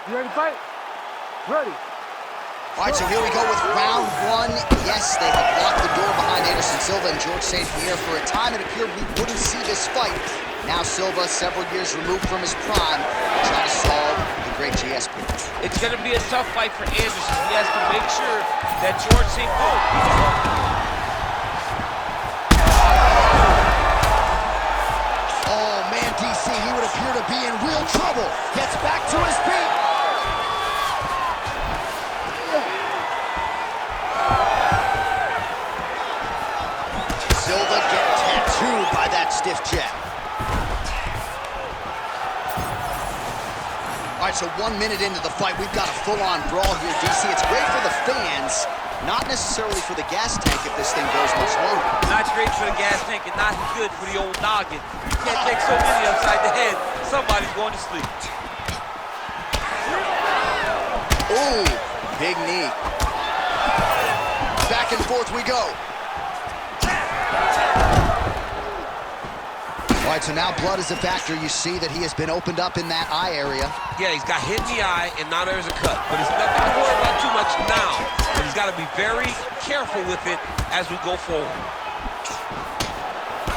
You ready to fight? Ready. All right, so here we go with round one. Yes, they have locked the door behind Anderson Silva and George St-Pierre. For a time, it appeared we wouldn't see this fight. Now Silva, several years removed from his prime, trying to solve the great GS period. It's going to be a tough fight for Anderson. He has to make sure that George St-Pierre... Oh, man, DC, he would appear to be in real trouble. Gets back to his feet. Silva getting tattooed by that stiff jab. All right, so 1 minute into the fight, we've got a full-on brawl here, DC. It's great for the fans, not necessarily for the gas tank if this thing goes much longer. Not great for the gas tank and not good for the old noggin. You can't take so many upside the head. Somebody's going to sleep. Ooh, big knee. Back and forth we go. All right, so now blood is a factor. You see that he has been opened up in that eye area. Yeah, he's got hit in the eye, and now there's a cut. But it's nothing to worry about too much now. But he's got to be very careful with it as we go forward.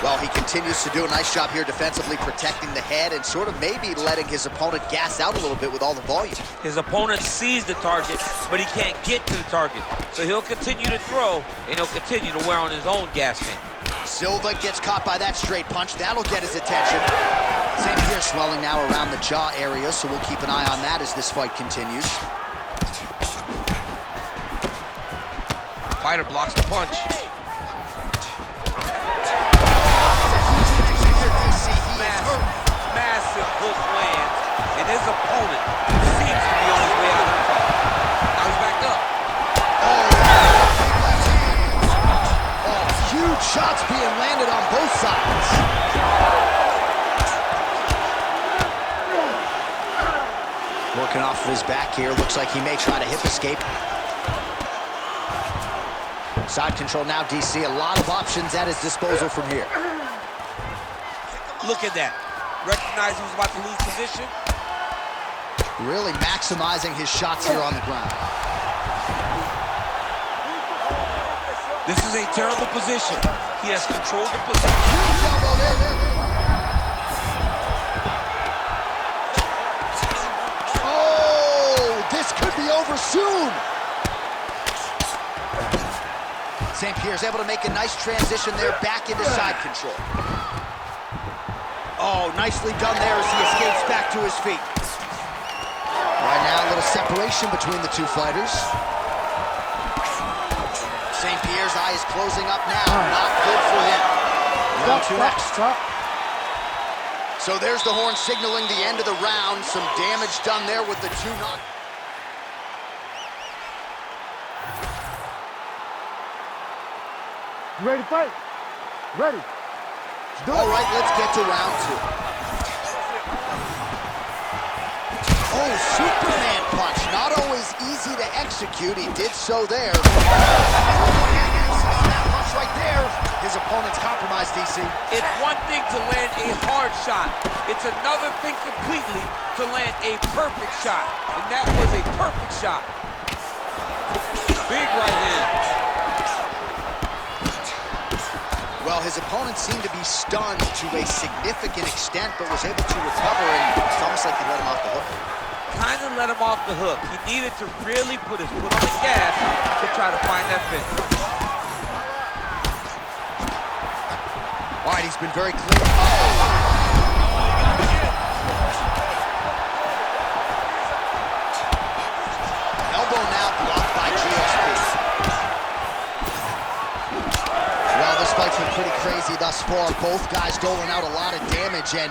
Well, he continues to do a nice job here defensively, protecting the head and sort of maybe letting his opponent gas out a little bit with all the volume. His opponent sees the target, but he can't get to the target. So he'll continue to throw, and he'll continue to wear on his own gas tank. Silva gets caught by that straight punch. That'll get his attention. St-Pierre swelling now around the jaw area, so we'll keep an eye on that as this fight continues. Fighter blocks the punch. Massive hook lands, and his opponent seems to be on his way out of the fight. Now he's back up. Oh, huge shots being landed on both sides. Working off of his back here. Looks like he may try to hip escape. Side control now, DC. A lot of options at his disposal from here. Look at that. Recognized he was about to lose position. Really maximizing his shots here on the ground. This is a terrible position. He has controlled the position. Oh, this could be over soon. St-Pierre's able to make a nice transition there back into side control. Oh, nicely done there as he escapes back to his feet. Right now, a little separation between the two fighters. St-Pierre's eye is closing up now. Not good for him. Round two next. So there's the horn signaling the end of the round. Some damage done there with the two knock. You ready to fight? Ready. All right, let's get to round two. Oh, Superman punch. Not always easy to execute. He did so there. That punch right there. His opponent's compromised, DC. It's one thing to land a hard shot. It's another thing completely to land a perfect shot. And that was a perfect shot. Big right hand. Well, his opponent seemed to be stunned to a significant extent, but was able to recover, and it's almost like he let him off the hook. Kind of let him off the hook. He needed to really put his foot on the gas to try to find that finish. All right, he's been very clear. Oh. Elbow now blocked by GSP. Well, this fight's been pretty crazy thus far. Both guys doling out a lot of damage, and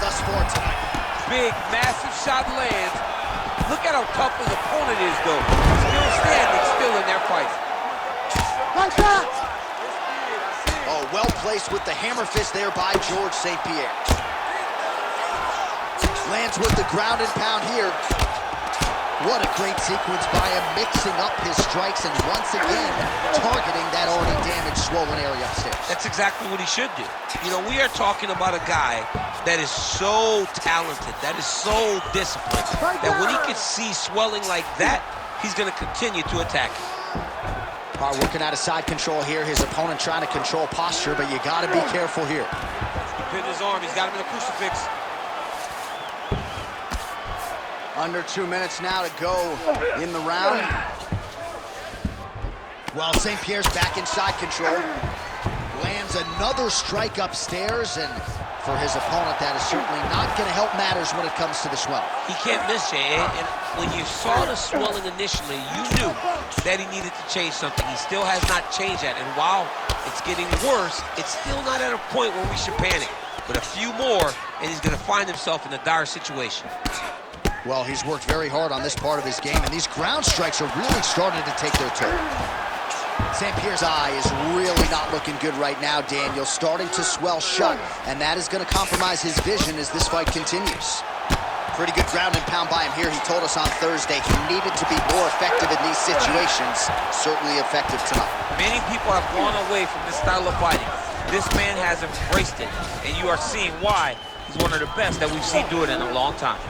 thus far tonight. Big, massive shot lands. Look at how tough his opponent is, though. Still standing, still in their fight. Like that! Oh, well placed with the hammer fist there by George St-Pierre. Lands with the ground and pound here. What a great sequence by him, mixing up his strikes and once again targeting that already damaged, swollen area upstairs. That's exactly what he should do. You know, we are talking about a guy that is so talented, that is so disciplined, that when he can see swelling like that, he's going to continue to attack it. All right, working out of side control here. His opponent trying to control posture, but you got to be careful here. He pinned his arm. He's got him in a crucifix. Under 2 minutes now to go in the round. Well, St-Pierre's back in side control. Lands another strike upstairs, and for his opponent, that is certainly not going to help matters when it comes to the swelling. He can't miss, Jay. And when you saw the swelling initially, you knew that he needed to change something. He still has not changed that. And while it's getting worse, it's still not at a point where we should panic. But a few more, and he's going to find himself in a dire situation. Well, he's worked very hard on this part of his game, and these ground strikes are really starting to take their toll. St-Pierre's eye is really not looking good right now, Daniel. Starting to swell shut, and that is going to compromise his vision as this fight continues. Pretty good ground and pound by him here. He told us on Thursday he needed to be more effective in these situations. Certainly effective tonight. Many people have gone away from this style of fighting. This man has embraced it, and you are seeing why he's one of the best that we've seen do it in a long time.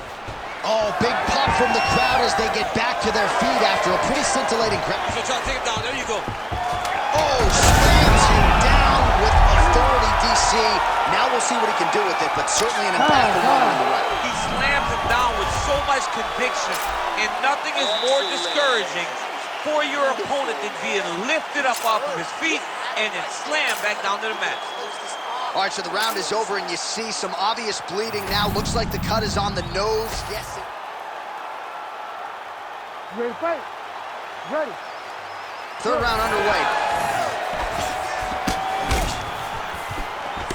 Oh, big pop from the crowd as they get back to their feet after a pretty scintillating grab. So try to take him down. There you go. Oh, slams him down with authority, DC. Now we'll see what he can do with it, but certainly an impactful one on the right. He slams him down with so much conviction, and nothing is more discouraging for your opponent than being lifted up off of his feet and then slammed back down to the mat. All right, so the round is over, and you see some obvious bleeding now. Looks like the cut is on the nose. Yes. You ready to fight? Ready. Third round underway.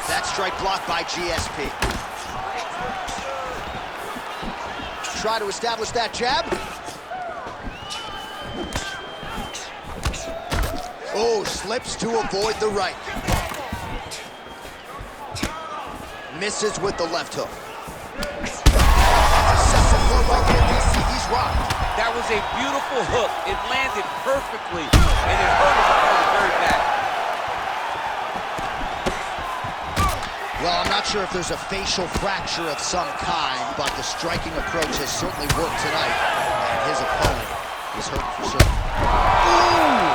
That strike blocked by GSP. Try to establish that jab. Oh, slips to avoid the right. Misses with the left hook. He's rocked. That was a beautiful hook. It landed perfectly, and it hurt his opponent very bad. Well, I'm not sure if there's a facial fracture of some kind, but the striking approach has certainly worked tonight, and his opponent is hurt for certain. Ooh!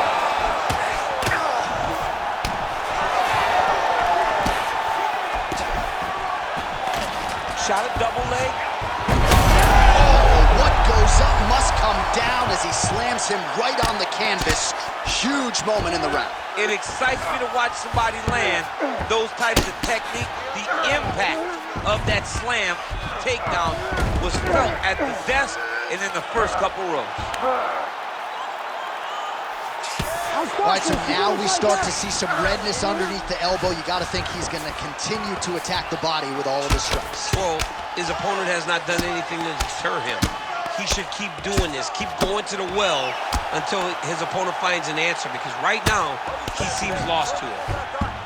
Shot a double leg. Oh, what goes up must come down as he slams him right on the canvas. Huge moment in the round. It excites me to watch somebody land those types of technique. The impact of that slam takedown was felt at the desk and in the first couple rows. All right, so now we start to see some redness underneath the elbow. You got to think he's going to continue to attack the body with all of his strikes. Well, his opponent has not done anything to deter him. He should keep doing this, keep going to the well until his opponent finds an answer, because right now, he seems lost to it.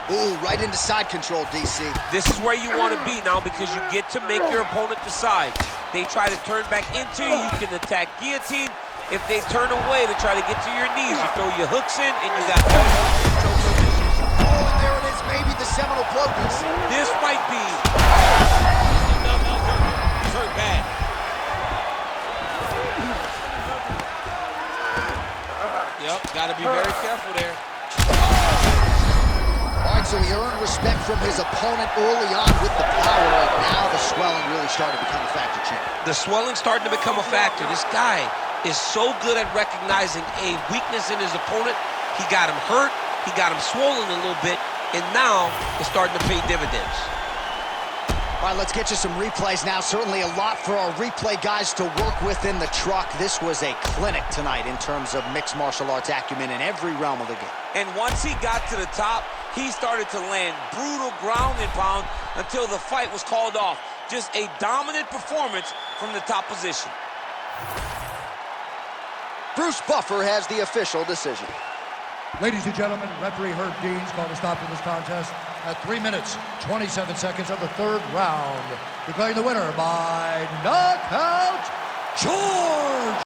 Ooh, right into side control, DC. This is where you want to be now, because you get to make your opponent decide. They try to turn back into you, you can attack guillotine. If they turn away to try to get to your knees, you throw your hooks in, and you got... Oh, and there it is, maybe the seminal blow, DC. This might be... He's hurt bad. Yep, got to be very careful there. All right, so he earned respect from his opponent early on with the power, and now the swelling really started to become a factor, champ. The swelling's starting to become a factor. This guy is so good at recognizing a weakness in his opponent. He got him hurt, he got him swollen a little bit, and now it's starting to pay dividends. All right, let's get you some replays now. Certainly a lot for our replay guys to work with in the truck. This was a clinic tonight in terms of mixed martial arts acumen in every realm of the game. And once he got to the top, he started to land brutal ground and pound until the fight was called off. Just a dominant performance from the top position. Bruce Buffer has the official decision. Ladies and gentlemen, referee Herb Dean's called a stop to this contest at 3 minutes, 27 seconds of the third round, declaring the winner by knockout, George!